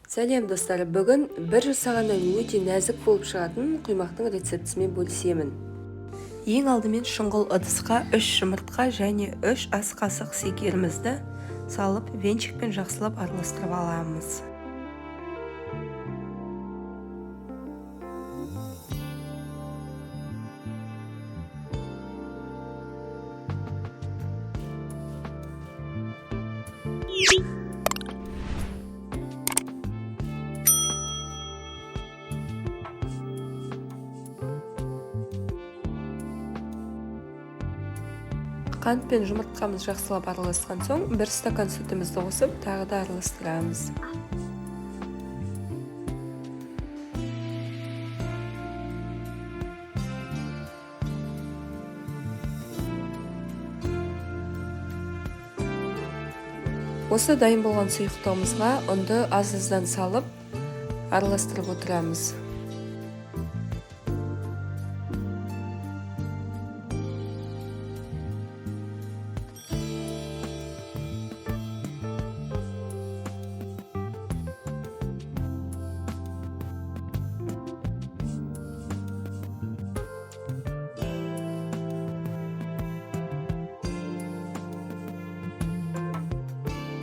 Сәлем достар, бүгін бір жасағаннан өте нәзік болып шығатын құймақтың рецептісімен бөлісемін. Ең алдымен шұңғыл ыдысқа 3 жұмыртқа және 3 ас қасық секерімізді салып венчикпен жақсылап араластырып аламыз. Қант пен жұмыртқамыз жақсылап араласқан соң, 1 стакан сүтімізді қосып, тағы да араластырамыз. Осы дайын болған сұйықтығымызға ұнды аз-аздан салып, араластырып отырамыз.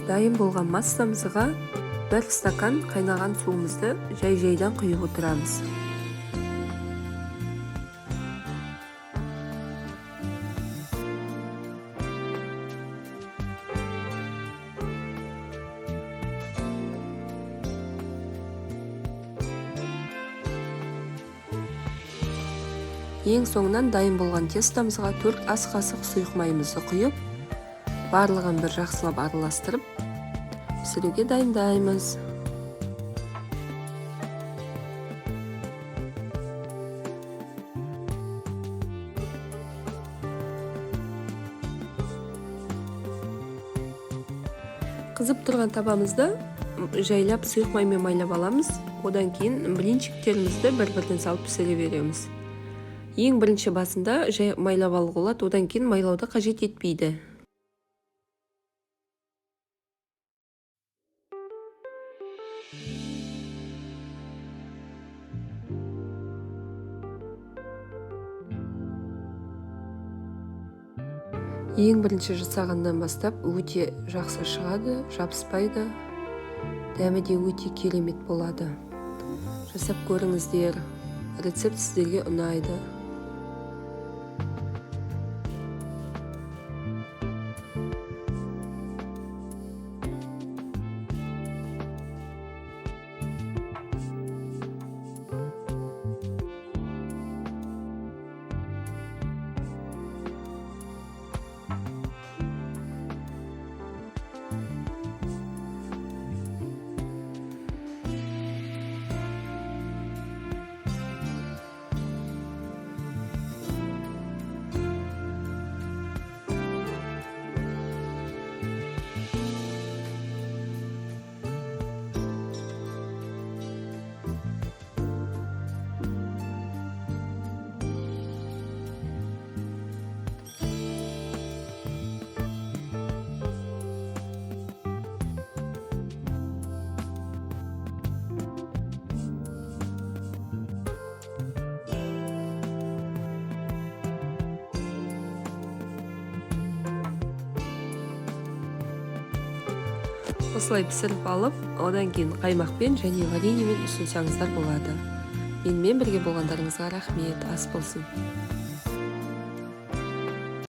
Дайын болған массамызға 1 стакан қайнаған суымызды жай-жайдан құйып отырамыз. Ең соңынан дайын болған тестамызға 4 ас қасық сұйық майымызды құйып, барлығын бір жақсылап араластырып, пісіруге дайындаймыз. Қызып тұрған табамызды жайлап сұйық маймен майлап аламыз. Одан кейін блинчиктерімізді бір-бірден салып пісіре береміз. Ең бірінші басында жай майлап алуға болады, одан кейін майлауды қажет етпейді. Ең бірінші жасағаннан бастап өте жақсы шығады, жабыспайды, дәмі де өте керемет болады. Жасап көріңіздер, рецепт сіздерге ұнайды. Осылай пісіріп алып, одан кейін қаймақпен және вареньемен ұсынсаңыздар болады. Менімен бірге болғандарыңызға рахмет, ас болсын.